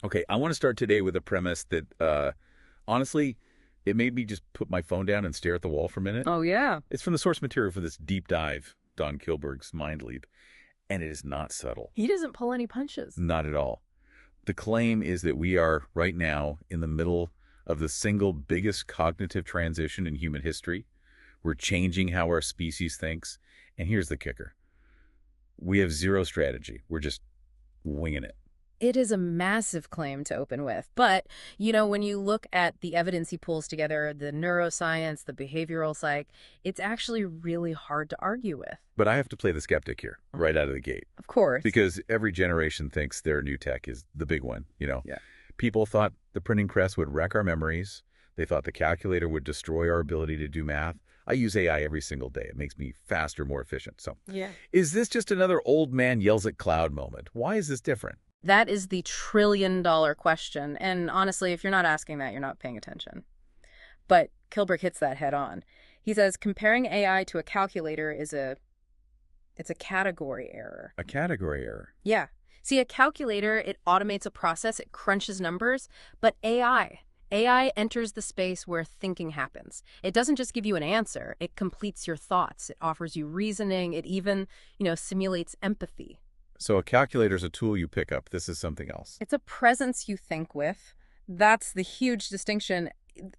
Okay, I want to start today with a premise that, honestly, it made me just put my phone down and stare at the wall for a minute. Oh, yeah. It's from the source material for this deep dive, Don Kilburg's Mind Leap, and it is not subtle. He doesn't pull any punches. Not at all. The claim is that we are right now in the middle of the single biggest cognitive transition in human history. We're changing how our species thinks. And here's the kicker. We have zero strategy. We're just winging it. It is a massive claim to open with. But, when you look at the evidence he pulls together, the neuroscience, the behavioral psych, it's actually really hard to argue with. But I have to play the skeptic here right out of the gate. Of course. Because every generation thinks their new tech is the big one, Yeah. People thought the printing press would wreck our memories. They thought the calculator would destroy our ability to do math. I use AI every single day. It makes me faster, more efficient. So, yeah. Is this just another old man yells at cloud moment? Why is this different? That is the trillion-dollar question. And honestly, if you're not asking that, you're not paying attention. But Kilburg hits that head on. He says comparing AI to a calculator it's a category error. A category error? Yeah. See, a calculator, it automates a process, it crunches numbers, but AI enters the space where thinking happens. It doesn't just give you an answer, it completes your thoughts, it offers you reasoning, it even, simulates empathy. So a calculator is a tool you pick up. This is something else. It's a presence you think with. That's the huge distinction.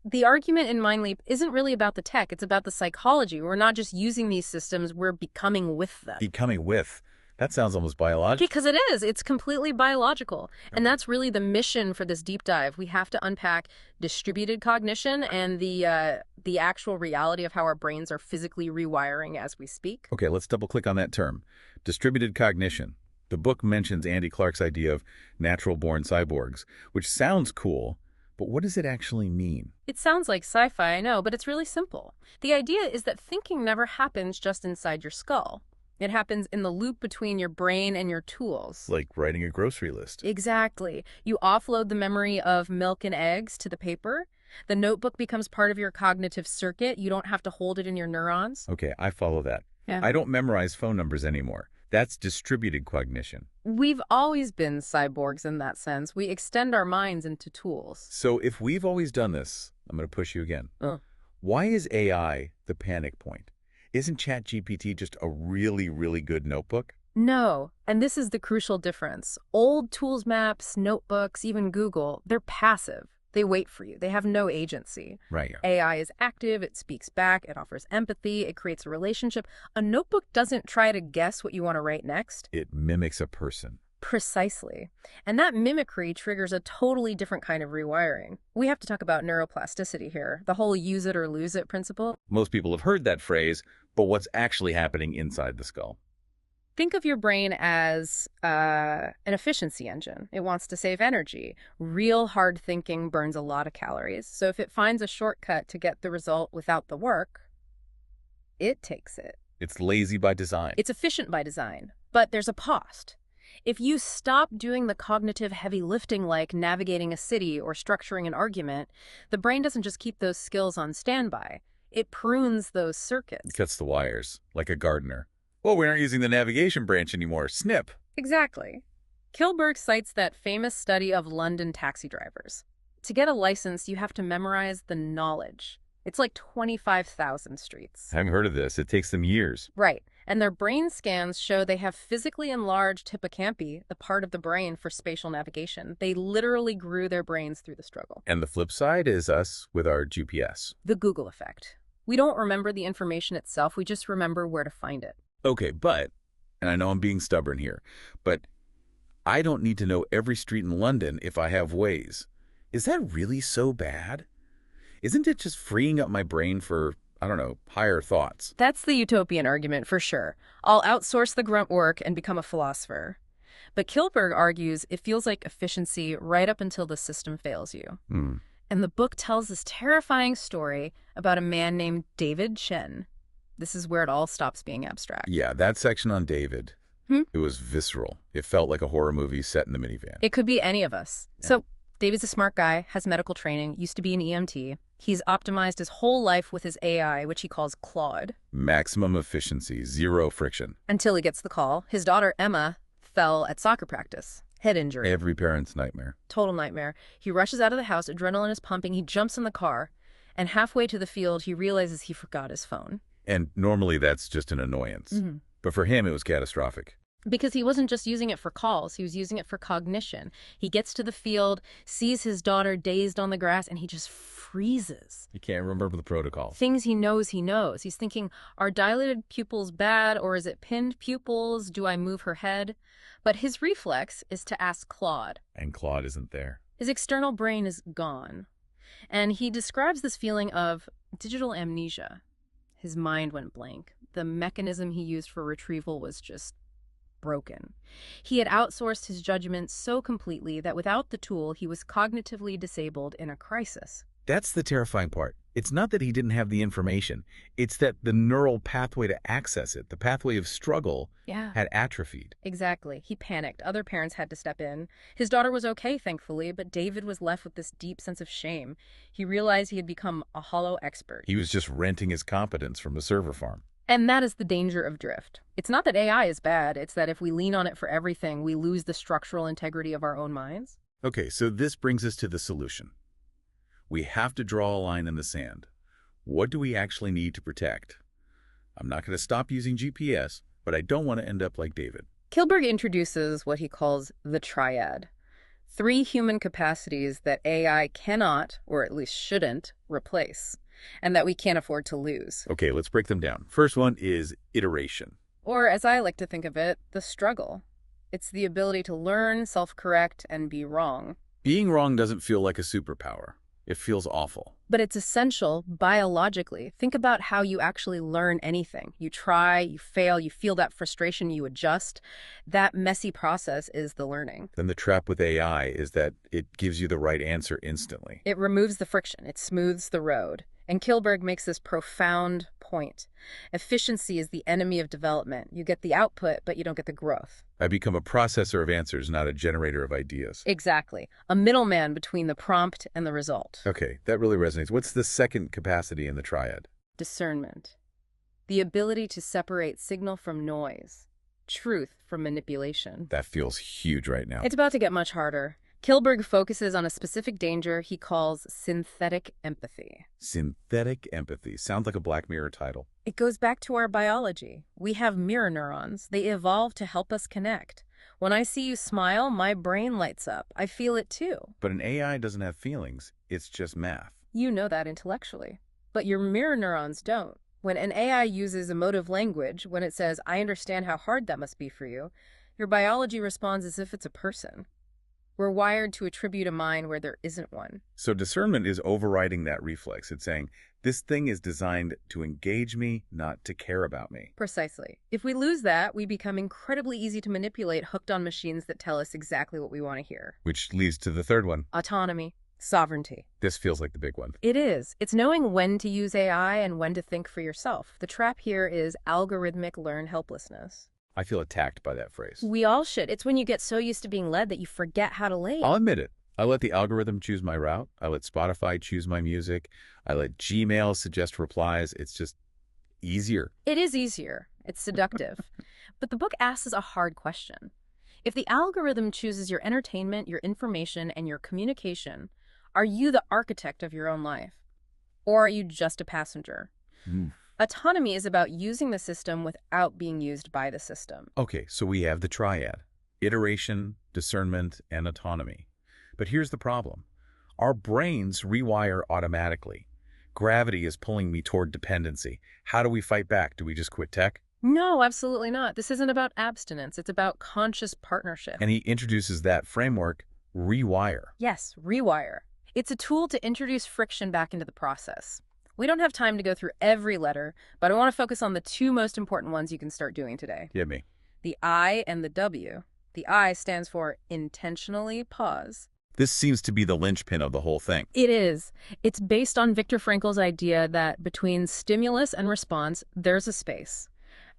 The argument in Mind Leap isn't really about the tech, it's about the psychology. We're not just using these systems, we're becoming with them. Becoming with? That sounds almost biological. Because it is. It's completely biological. And that's really the mission for this deep dive. We have to unpack distributed cognition and the actual reality of how our brains are physically rewiring as we speak. Okay, let's double click on that term. Distributed cognition. The book mentions Andy Clark's idea of natural-born cyborgs, which sounds cool, but what does it actually mean? It sounds like sci-fi, I know, but it's really simple. The idea is that thinking never happens just inside your skull. It happens in the loop between your brain and your tools. Like writing a grocery list. Exactly. You offload the memory of milk and eggs to the paper. The notebook becomes part of your cognitive circuit. You don't have to hold it in your neurons. Okay, I follow that. Yeah. I don't memorize phone numbers anymore. That's distributed cognition. We've always been cyborgs in that sense. We extend our minds into tools. So if we've always done this, I'm going to push you again. Why is AI the panic point? Isn't ChatGPT just a really, really good notebook? No, and this is the crucial difference. Old tools maps, notebooks, even Google, they're passive. They wait for you. They have no agency. Right. AI is active, it speaks back, it offers empathy, it creates a relationship. A notebook doesn't try to guess what you want to write next. It mimics a person. Precisely. And that mimicry triggers a totally different kind of rewiring. We have to talk about neuroplasticity here, the whole use it or lose it principle. Most people have heard that phrase, but what's actually happening inside the skull? Think of your brain as an efficiency engine. It wants to save energy. Real hard thinking burns a lot of calories. So if it finds a shortcut to get the result without the work, it takes it. It's lazy by design. It's efficient by design, but there's a cost. If you stop doing the cognitive heavy lifting like navigating a city or structuring an argument, the brain doesn't just keep those skills on standby. It prunes those circuits. It cuts the wires, like a gardener. Well, we aren't using the navigation branch anymore. Snip. Exactly. Kilburg cites that famous study of London taxi drivers. To get a license, you have to memorize the knowledge. It's like 25,000 streets. I haven't heard of this. It takes them years. Right. And their brain scans show they have physically enlarged hippocampi, the part of the brain for spatial navigation. They literally grew their brains through the struggle. And the flip side is us with our GPS. The Google effect. We don't remember the information itself. We just remember where to find it. Okay, but, and I know I'm being stubborn here, but I don't need to know every street in London if I have Waze. Is that really so bad? Isn't it just freeing up my brain for, I don't know, higher thoughts? That's the utopian argument for sure. I'll outsource the grunt work and become a philosopher. But Kilburg argues it feels like efficiency right up until the system fails you. And the book tells this terrifying story about a man named David Shen. This is where it all stops being abstract. Yeah, that section on David, it was visceral. It felt like a horror movie set in the minivan. It could be any of us. Yeah. So David's a smart guy, has medical training, used to be an EMT. He's optimized his whole life with his AI, which he calls Claude. Maximum efficiency, zero friction. Until he gets the call. His daughter, Emma, fell at soccer practice. Head injury. Every parent's nightmare. Total nightmare. He rushes out of the house, adrenaline is pumping, he jumps in the car, and halfway to the field, he realizes he forgot his phone. And normally that's just an annoyance. But for him, it was catastrophic. Because he wasn't just using it for calls, he was using it for cognition. He gets to the field, sees his daughter dazed on the grass, and he just freezes. He can't remember the protocol. Things he knows he knows. He's thinking, are dilated pupils bad, or is it pinned pupils? Do I move her head? But his reflex is to ask Claude. And Claude isn't there. His external brain is gone. And he describes this feeling of digital amnesia. His mind went blank. The mechanism he used for retrieval was just broken. He had outsourced his judgment so completely that without the tool, he was cognitively disabled in a crisis. That's the terrifying part. It's not that he didn't have the information. It's that the neural pathway to access it, the pathway of struggle, had atrophied. Exactly. He panicked. Other parents had to step in. His daughter was okay, thankfully, but David was left with this deep sense of shame. He realized he had become a hollow expert. He was just renting his competence from a server farm. And that is the danger of drift. It's not that AI is bad, it's that if we lean on it for everything, we lose the structural integrity of our own minds. Okay, so this brings us to the solution. We have to draw a line in the sand. What do we actually need to protect? I'm not going to stop using GPS, but I don't want to end up like David. Kilburg introduces what he calls the triad. 3 human capacities that AI cannot, or at least shouldn't, replace, and that we can't afford to lose. Okay, let's break them down. First one is iteration. Or, as I like to think of it, the struggle. It's the ability to learn, self-correct, and be wrong. Being wrong doesn't feel like a superpower. It feels awful. But it's essential biologically. Think about how you actually learn anything. You try, you fail, you feel that frustration, you adjust. That messy process is the learning. Then the trap with AI is that it gives you the right answer instantly. It removes the friction. It smooths the road. And Kilburg makes this profound point. Efficiency is the enemy of development. You get the output, but you don't get the growth. I become a processor of answers, not a generator of ideas. Exactly. A middleman between the prompt and the result. Okay, that really resonates. What's the second capacity in the triad? Discernment. The ability to separate signal from noise. Truth from manipulation. That feels huge right now. It's about to get much harder. Kilburg focuses on a specific danger he calls synthetic empathy. Synthetic empathy. Sounds like a Black Mirror title. It goes back to our biology. We have mirror neurons. They evolved to help us connect. When I see you smile, my brain lights up. I feel it too. But an AI doesn't have feelings. It's just math. You know that intellectually. But your mirror neurons don't. When an AI uses emotive language, when it says, I understand how hard that must be for you, your biology responds as if it's a person. We're wired to attribute a mind where there isn't one. So discernment is overriding that reflex. It's saying, this thing is designed to engage me, not to care about me. Precisely. If we lose that, we become incredibly easy to manipulate, hooked on machines that tell us exactly what we want to hear. Which leads to the third one. Autonomy. Sovereignty. This feels like the big one. It is. It's knowing when to use AI and when to think for yourself. The trap here is algorithmic learned helplessness. I feel attacked by that phrase. We all should. It's when you get so used to being led that you forget how to lead. I'll admit it. I let the algorithm choose my route. I let Spotify choose my music. I let Gmail suggest replies. It's just easier. It is easier. It's seductive. But the book asks a hard question. If the algorithm chooses your entertainment, your information, and your communication, are you the architect of your own life? Or are you just a passenger? Autonomy is about using the system without being used by the system. Okay, so we have the triad: iteration, discernment, and autonomy. But here's the problem. Our brains rewire automatically. Gravity is pulling me toward dependency. How do we fight back? Do we just quit tech? No, absolutely not. This isn't about abstinence. It's about conscious partnership. And he introduces that framework, rewire. Yes, rewire. It's a tool to introduce friction back into the process. We don't have time to go through every letter, but I want to focus on the 2 most important ones you can start doing today. Give me. The I and the W. The I stands for intentionally pause. This seems to be the linchpin of the whole thing. It is. It's based on Viktor Frankl's idea that between stimulus and response, there's a space.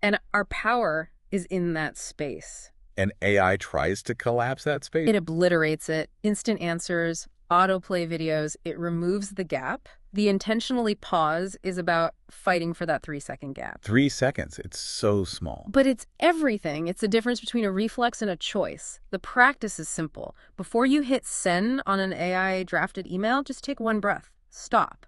And our power is in that space. And AI tries to collapse that space? It obliterates it. Instant answers, autoplay videos. It removes the gap. The intentionally pause is about fighting for that 3-second gap. 3 seconds. It's so small. But it's everything. It's the difference between a reflex and a choice. The practice is simple. Before you hit send on an AI drafted email, just take one breath, stop,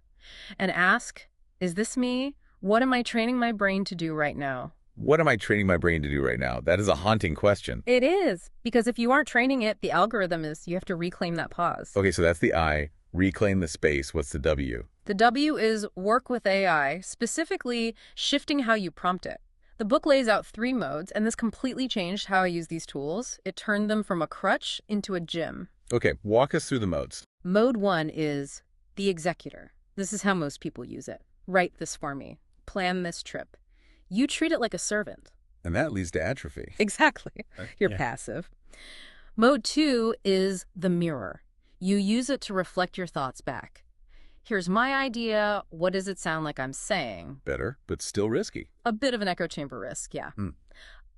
and ask, is this me? What am I training my brain to do right now? What am I training my brain to do right now? That is a haunting question. It is, because if you aren't training it, the algorithm is, you have to reclaim that pause. Okay, so that's the I. Reclaim the space. What's the W? The W is work with AI, specifically shifting how you prompt it. The book lays out 3 modes, and this completely changed how I use these tools. It turned them from a crutch into a gym. Okay, walk us through the modes. Mode 1 is the executor. This is how most people use it. Write this for me. Plan this trip. You treat it like a servant. And that leads to atrophy. Exactly. You're Yeah. passive. Mode 2 is the mirror. You use it to reflect your thoughts back. Here's my idea. What does it sound like I'm saying? Better, but still risky. A bit of an echo chamber risk, yeah. Hmm.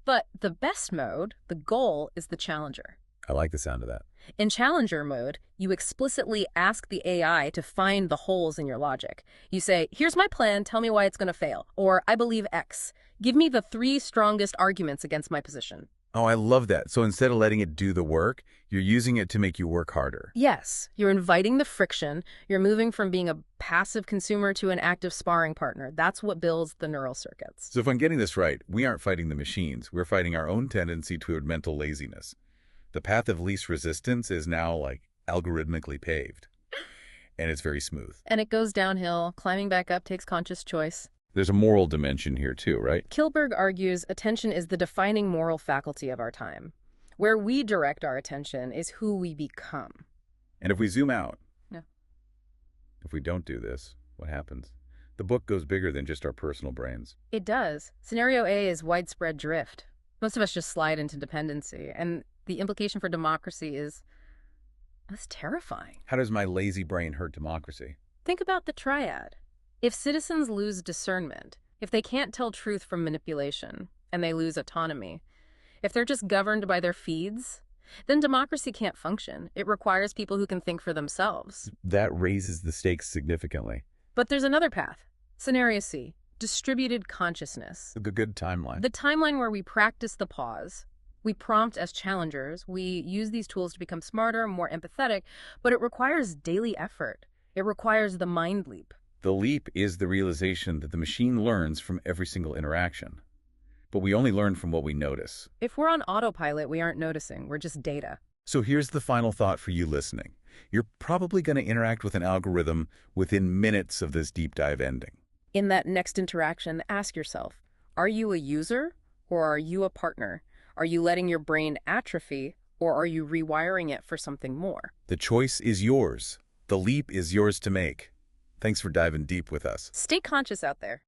But the best mode, the goal, is the challenger. I like the sound of that. In challenger mode, you explicitly ask the AI to find the holes in your logic. You say, here's my plan, tell me why it's going to fail. Or, I believe X. Give me the 3 strongest arguments against my position. Oh, I love that. So instead of letting it do the work, you're using it to make you work harder. Yes, you're inviting the friction. You're moving from being a passive consumer to an active sparring partner. That's what builds the neural circuits. So if I'm getting this right, we aren't fighting the machines. We're fighting our own tendency toward mental laziness. The path of least resistance is now, like, algorithmically paved. And it's very smooth. And it goes downhill. Climbing back up takes conscious choice. There's a moral dimension here too, right? Kilburg argues attention is the defining moral faculty of our time. Where we direct our attention is who we become. And if we zoom out, No. if we don't do this, what happens? The book goes bigger than just our personal brains. It does. Scenario A is widespread drift. Most of us just slide into dependency. And the implication for democracy is, that's terrifying. How does my lazy brain hurt democracy? Think about the triad. If citizens lose discernment, if they can't tell truth from manipulation, and they lose autonomy, if they're just governed by their feeds, then democracy can't function. It requires people who can think for themselves. That raises the stakes significantly. But there's another path. Scenario C, distributed consciousness. A good timeline. The timeline where we practice the pause. We prompt as challengers. We use these tools to become smarter, more empathetic, but it requires daily effort. It requires the mind leap. The leap is the realization that the machine learns from every single interaction. But we only learn from what we notice. If we're on autopilot, we aren't noticing. We're just data. So here's the final thought for you listening. You're probably going to interact with an algorithm within minutes of this deep dive ending. In that next interaction, ask yourself, are you a user or are you a partner? Are you letting your brain atrophy or are you rewiring it for something more? The choice is yours. The leap is yours to make. Thanks for diving deep with us. Stay conscious out there.